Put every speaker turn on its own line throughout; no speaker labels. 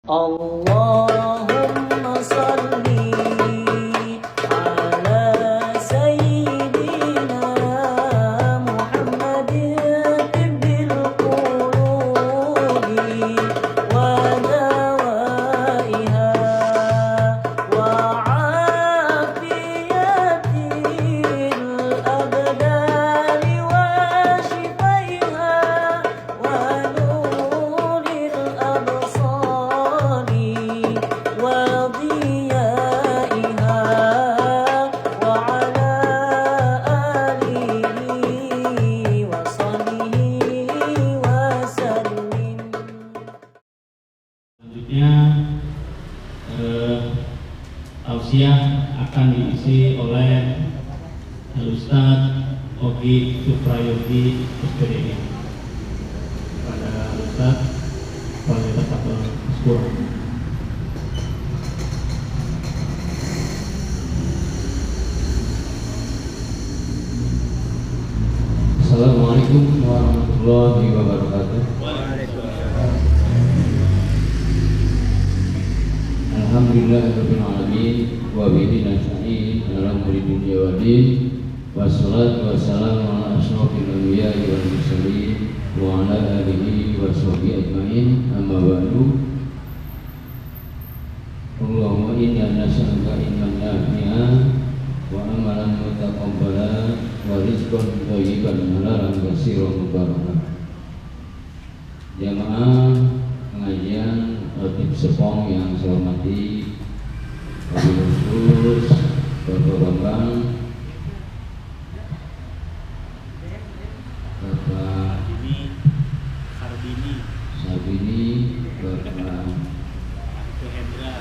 Allahumma salli ala sayyidina Muhammadin tibbil qulubi wa dawaiha wa afiyatil abdani wa shifaiha wa nuril absari wa diyaiha wa ala alihi wa sahbihi wa sallim.
Selanjutnya tausiah akan diisi oleh Ustaz Ogi Suprayogi SPDI. Pada Ustaz Kualitas atau Skor.
Assalamualaikum warahmatullahi wabarakatuh. Alhamdulillahirabbil alamin wa bihi nasta'in ala umuri dunya waddin wassalatu wassalamu ala asyrofil anbiya'i wal mursalin wa ala alihi wa sahbihi ajmain amma ba'du. Allahumma inna nas'aluka ilman nafi'an wa amalan mutaqabbala wa rizqan thayyiban halalan katsiran mubarakan. Jamaah pengajian Khotib Sepong yang saya hormati, Wabil Khusus Bapak Bambang, Bapak Sabini, Bapak Hendra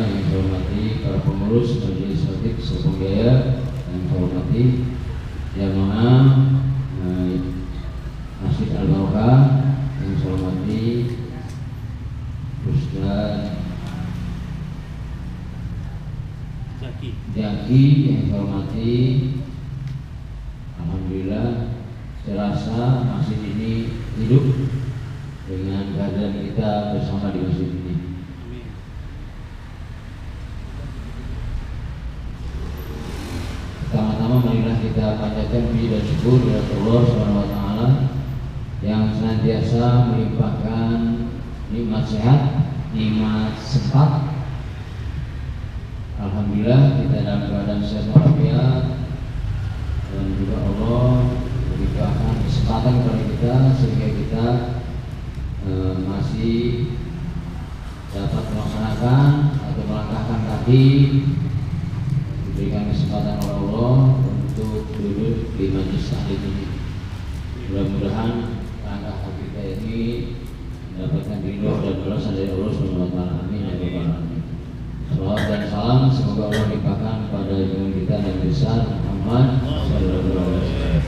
yang saya hormati, para pengurus Majelis Khotib Sepong Jaya yang saya hormati, jamaah Masjid Al-Barokah yang saya hormati, Ustaz Jaki yang saya hormati. Alhamdulillah, saya rasa masjid ini hidup dengan kehadiran kita bersama di masjid ini. Pertama-tama marilah kita panjatkan puji dan syukur kepada Allah Subhanahu wa taala yang senantiasa melimpahkan nikmat sehat, nikmat sempat. Alhamdulillah kita dalam keadaan sehat walafiat, dan juga Allah memberikan kesempatan kepada kita sehingga kita masih dapat melaksanakan atau melangkahkan kaki, diberikan kesempatan oleh Allah untuk duduk di majelis taklim ini. Mudah-mudahan langkah kaki kita ini mendapatkan ridho dan balasan dari Allah Subhanahu wa taala. Amin ya rabbal alamin. Salawat dan salam semoga Allah limpahkan kepada junjungan kita Nabi besar Muhammad sallallahu alaihi wasallam.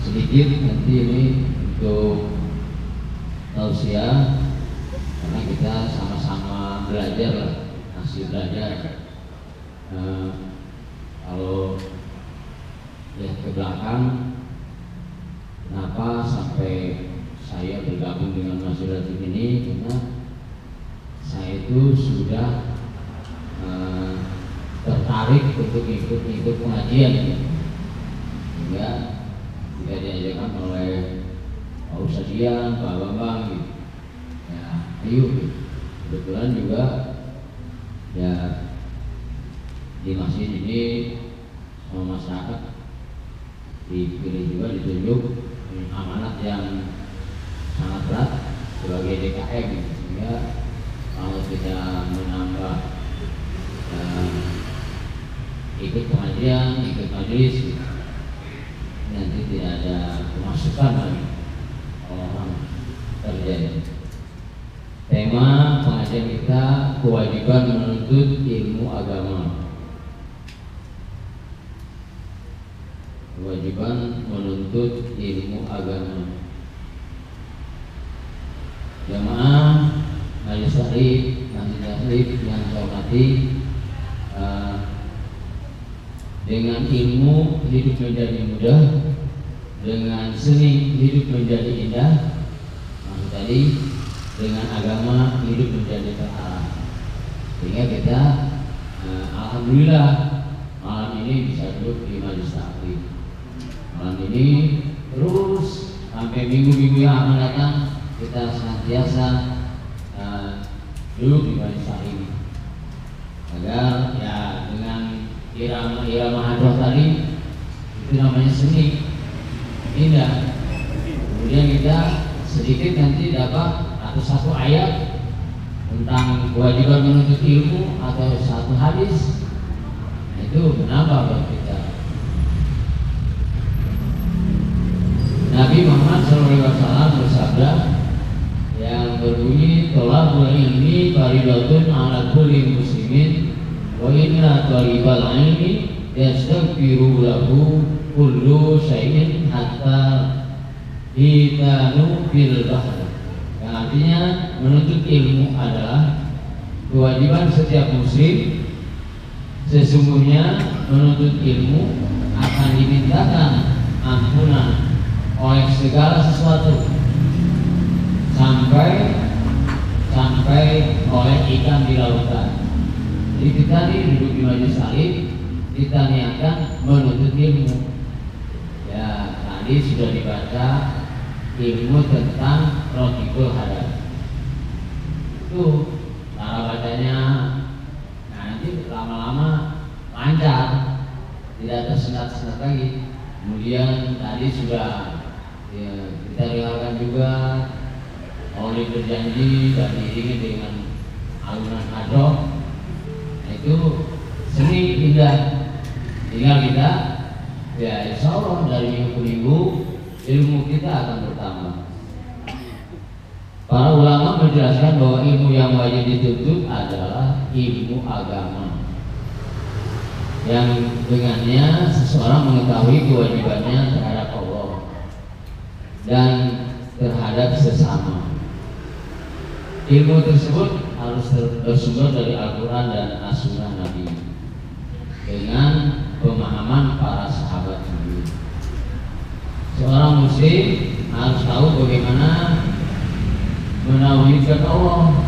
Sedikit nanti ini untuk tausiah, karena kita sama-sama belajar lah, masih belajar. Kalau lihat ke belakang, kenapa sampai saya bergabung dengan masyarakat ini? Karena saya itu sudah tertarik untuk ikut pengajian, hingga jika diajarkan oleh Pak Ustadzian, Pak Bambang, gitu. Ya, ayo, gitu. Kebetulan juga ya di masjid ini sama masyarakat dipilih juga, ditunjuk amanat yang sangat berat sebagai DKM, sehingga kalau tidak menambah ikut pengajian, ikut majelis, nanti tidak ada pemasukan lagi orang terjadi. Tema pengajian kita kewajiban menuntut ilmu agama. Kewajiban menuntut ilmu agama. Jamaah Majelis Taklim yang saya hormati, dengan ilmu hidup menjadi mudah, dengan seni hidup menjadi indah. Maksud tadi tadi dengan agama hidup menjadi terarah. Sehingga kita alhamdulillah malam ini bisa duduk di majelis taklim. Malam ini terus sampai minggu-minggu yang akan datang kita senantiasa duduk di majelis taklim. Agar ya dengan irama hadroh tadi itu namanya seni indah. Kemudian kita sedikit nanti dapat atau satu ayat tentang kewajiban menuntut ilmu atau satu hadis, nah, itu menambah buat kita. Nabi Muhammad SAW bersabda yang berbunyi tolabul ilmi faridatun ala kulli muslimin wa inna talibal ilmi yastaghfiru lahu kullu syai'in hatta hitanu fil bahr. Yang artinya menuntut ilmu adalah kewajiban setiap muslim. Sesungguhnya menuntut ilmu akan dimintakan ampunan oleh segala sesuatu sampai oleh ikan di lautan. Jadi kita nih duduk di majelis taklim, kita niatkan menuntut ilmu. Ya tadi sudah dibaca ilmu tentang Rohibul Hadad. Itu cara bacanya. Nah nanti lama-lama lancar, tidak tersendat-sendat lagi. Kemudian tadi sudah ya, kita dengarkan juga Maulid berjanji dan diiringi dengan alunan hadroh. Nah, itu seni indah. Tinggal kita ya insya Allah dari minggu ke minggu ilmu kita akan bertambah. Para ulama menjelaskan bahwa ilmu yang wajib dituntut adalah ilmu agama, yang dengannya seseorang mengetahui kewajibannya terhadap Allah dan terhadap sesama. Ilmu tersebut harus bersumber dari Al-Quran dan As-Sunnah Nabi dengan pemahaman para sahabat Nabi. Seorang muslim harus tahu bagaimana menauhidkan Allah.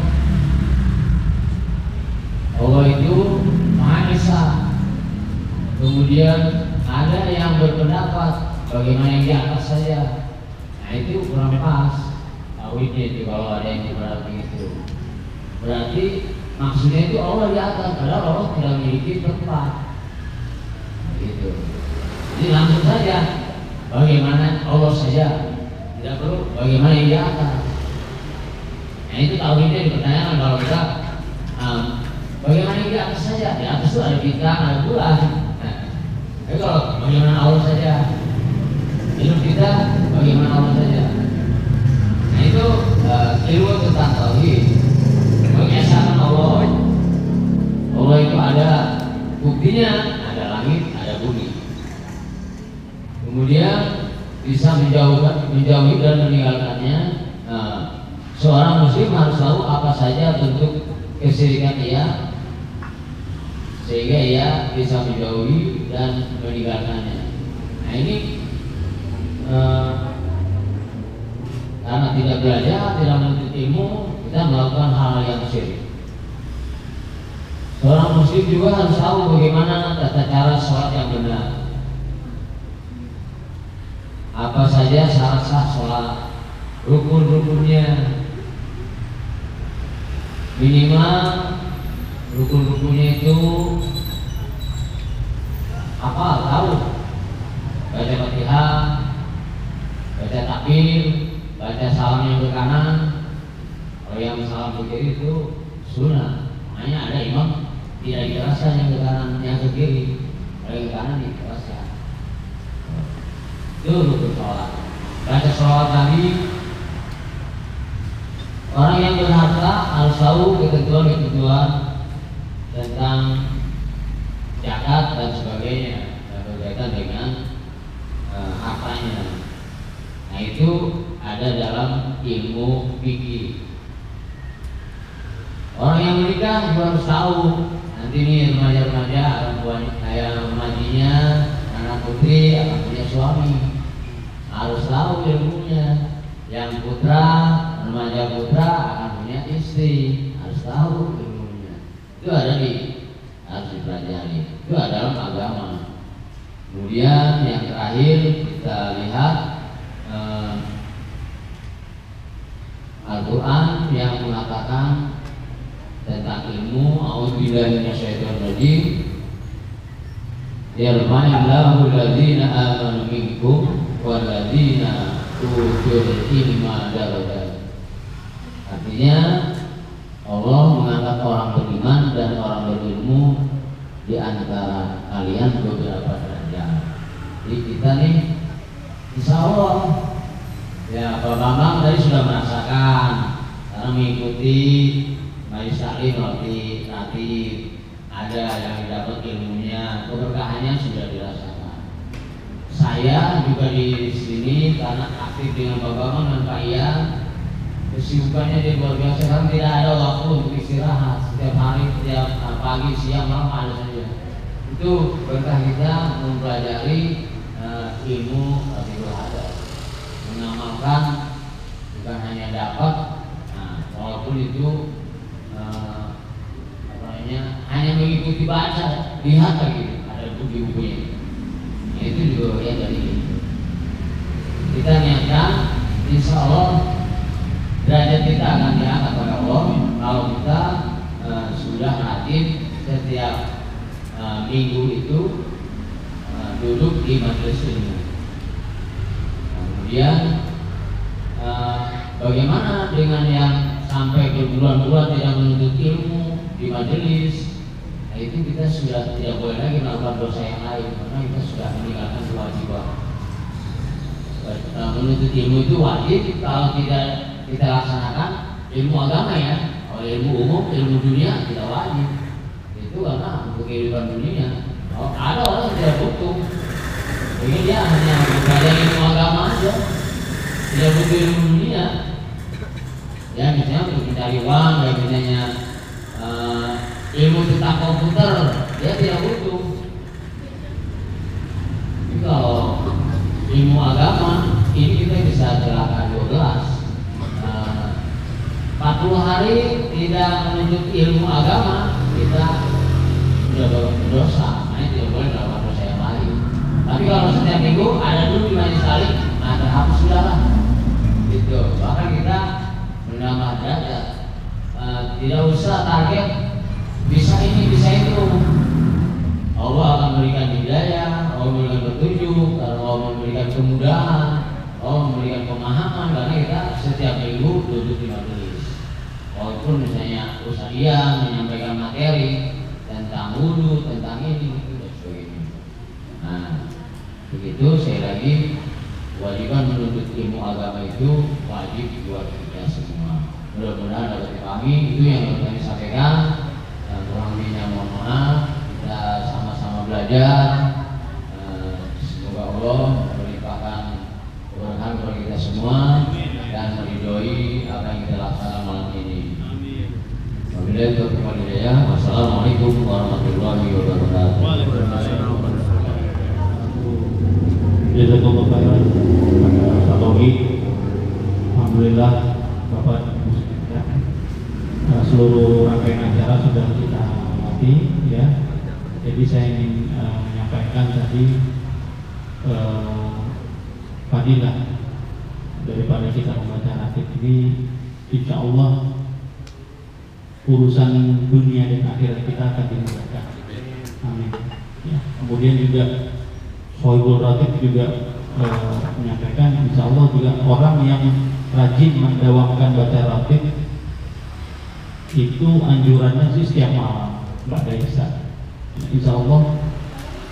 Allah itu Maha Esa. Kemudian ada yang berpendapat bagaimana yang di atas saja. Nah itu kurang pas tauhidnya itu kalau ada yang berarti itu. Berarti maksudnya itu Allah di atas, padahal Allah tidak memiliki tempat. Gitu. Jadi langsung saja bagaimana Allah saja, tidak perlu bagaimana yang di atas. Nah itu tauhidnya dipertanyakan kalau kita bagaimana yang di atas saja, di atas itu ada bintang, ada bulan. Nah, tapi kalau bagaimana Allah saja, hidup kita bagaimana Allah saja. Nah itu ilmu tentang tauhid, mengesahkan Allah. Allah itu ada buktinya, ada langit, ada bumi. Kemudian bisa menjauhi dan meninggalkannya. Seorang muslim harus tahu apa saja bentuk kesyirikan ia, sehingga ia bisa menjauhi dan meninggalkannya. Nah ini karena tidak belajar, tidak menuntut ilmu, kita melakukan hal-hal yang syirik. Seorang muslim juga harus tahu bagaimana tata cara sholat yang benar. Apa saja syarat sah sholat, rukun-rukunnya. Minimal rukun-rukunnya itu apa? Tahu. Baca Fatihah, baca takbir, baca salam yang ke kanan. Kalau yang salam ke kiri itu sunnah. Makanya ada imam tidak dikeraskan yang ke kanan, yang ke kiri. Kalau yang ke kanan dikeraskan. Itu rukun sholat. Baca sholawat Nabi. Orang yang berharta harus tahu ketentuan-ketentuan tentang zakat dan sebagainya dan berkaitan dengan hartanya. Nah itu ada dalam ilmu fikih. Orang yang menikah juga harus tahu. Nanti nih remaja-remaja, remajinya, anak putri akan punya suami, harus tahu ilmunya. Yang putra remaja putra akan punya istri, harus tahu ilmunya. Itu harus dipelajari. Itu adalah agama. Kemudian yang terakhir kita lihat Al-Quran yang mengatakan tentang ilmu. A'udzubillahi minasyaitonir rajim. Yarfa'illahu alladzina amanu minkum walladzina utul ilma darajat. Artinya Allah mengangkat orang beriman dan orang berilmu di antara kalian beberapa derajat. Jadi kita nih insya Allah ya Pak Bambang tadi sudah merasakan karena mengikuti Majelis Taklim nanti ada yang dapat ilmunya, keberkahannya sudah dirasakan. Saya juga di sini karena aktif dengan Pak Bambang dan Pak Ian, kesibukannya di luar biasa, kan tidak ada waktu untuk istirahat. Setiap hari, setiap pagi, siang, malam ada saja. Itu berkah kita mempelajari ilmu Rafiul Hadas, mengamalkan, bukan hanya dapat, walaupun itu hanya mengikuti baca, lihat lagi ada buku-bukunya. Itu juga ya dari ini. Kita niatkan, insya Allah derajat kita akan diangkat oleh Allah kalau kita sudah aktif setiap minggu itu duduk di majelis ilmu. Kemudian bagaimana dengan yang sampai berbulan-bulan tidak menuntut ilmu di majelis? Nah, itu kita sudah tidak boleh lagi melakukan dosa yang lain karena kita sudah meninggalkan kewajiban. Menuntut ilmu itu wajib. Kalau tidak kita laksanakan ilmu agama ya, kalau ilmu umum, ilmu dunia tidak wajib. Itu karena untuk kehidupan dunia. Ada orang yang tidak butuh, jadi dia hanya belajar ilmu agama aja, tidak butuh ilmu dunia. Ya misalnya untuk mencari uang, ya misalnya ilmu tentang komputer, dia tidak butuh. Tapi kalau ilmu agama ini kita bisa terapkan 12. 40 hari tidak menuntut ilmu agama, kita sudah berdosa. Makanya tidak boleh melakukan dosa yang lain. Tapi kalau setiap minggu ada dulu di majelis taklim, terhapus sudah lah. Gitu. Bahkan kita menambah derajat. Tidak usah target bisa ini bisa itu. Allah akan memberikan hidayah, Allah memberikan petunjuk, Allah memberikan kemudahan, Allah memberikan pemahaman karena kita setiap minggu duduk di majelis. Walaupun misalnya Ustaz Ian menyampaikan materi tentang wudu, tentang ini dan sebagainya. Nah, begitu sekali lagi kewajiban menuntut ilmu agama itu wajib buat kita semua. Mudah-mudahan dapat dipahami. Itu yang kami sampaikan. Dan kurang lebihnya mohon maaf. Kita sama-sama belajar. Semoga Allah melimpahkan keberkahan kepada kita semua dan meridhoi apa yang kita laksanakan malam ini. Wabillahi taufiq wal hidayah. Wassalamualaikum warahmatullahi wabarakatuh.
Jazakallahu khairan. Alhamdulillah Bapak seluruh rangkaian acara sudah kita lewati ya. Jadi saya ingin menyampaikan tadi fadilah daripada kita membaca ratib ini, insya Allah urusan dunia dan akhirat kita akan dimudahkan. Amin. Ya. Kemudian juga Sohibul Ratib juga menyampaikan, insya Allah juga orang yang rajin mendawamkan baca ratib itu anjurannya sih setiap malam Mbak Daisa. Insya Allah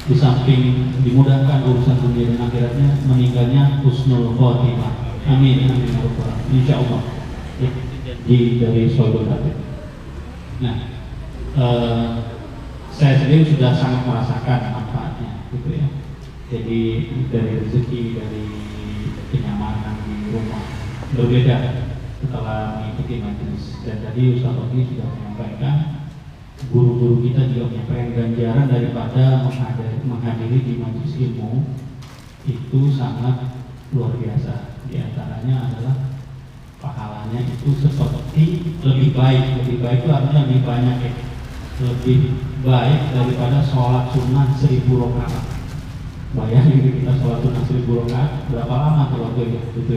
di samping dimudahkan urusan dunia dan akhiratnya, meninggalnya husnul khotimah. Amin. Amin. Insya Allah ya, dari Sohibul Ratib. Nah, saya sendiri sudah sangat merasakan manfaatnya, gitu ya. Jadi dari rezeki, dari kenyamanan di rumah berbeda setelah mengikuti majelis. Dan tadi Ustaz Oki sudah menyampaikan, guru-guru kita juga menyampaikan ganjaran daripada menghadiri di majelis ilmu itu sangat luar biasa. Di antaranya adalah pahalanya itu seperti lebih baik itu artinya lebih banyak ya, lebih baik daripada sholat sunnah 1000 rakaat. Bayangin kita sholat sunnah 1000 rakaat berapa lama tuh waktu itu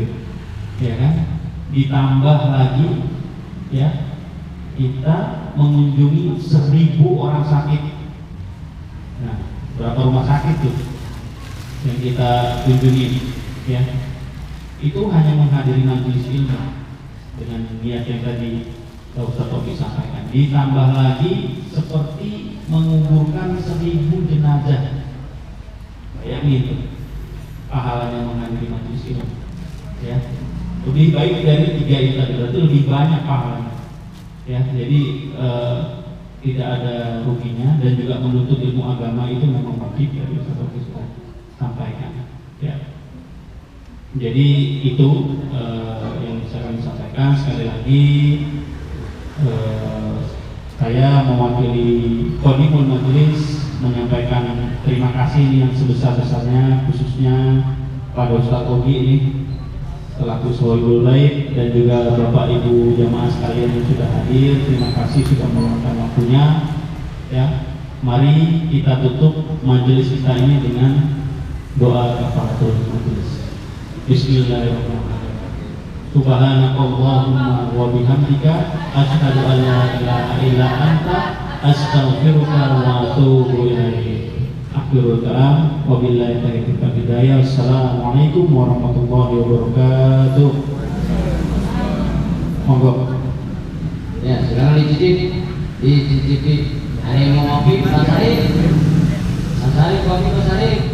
ya kan? Ditambah lagi ya, kita mengunjungi 1000 orang sakit. Nah, berapa rumah sakit tuh yang kita kunjungi ya? Itu hanya menghadiri majelis ilmu dengan niat yang tadi Ustaz Topi sampaikan. Ditambah lagi seperti menguburkan 1000 jenazah. Bayangin itu pahalanya menghadiri majelis ilmu ya. Lebih baik dari 3 itu tadi, berarti lebih banyak pahalanya ya. Jadi tidak ada ruginya, dan juga menuntut ilmu agama itu memang wajib dari Ustaz Topi sudah sampaikan ya. Jadi itu yang bisa kami sampaikan. Sekali lagi saya mewakili Qadimul Majelis menyampaikan terima kasih yang sebesar-besarnya khususnya pada Ustaz Tobi ini selaku Sohibul Bait, dan juga Bapak Ibu jamaah sekalian yang sudah hadir. Terima kasih sudah meluangkan waktunya ya. Mari kita tutup majelis kita ini dengan doa kafaratul majelis. Bismillahirrahmanirrahim. Subhanakallahumma wa bihamdika asyhadu an la ilaha illa anta astaghfiruka wa atubu ilaik. Akhirul kalam, wabillahi taufiq wal hidayah. Assalamualaikum warahmatullahi wabarakatuh. Monggo.
Ya, silakan dicicipi. Ada yang mau ngopi, Mas Arif? Mas Arif, kopi Mas Arif.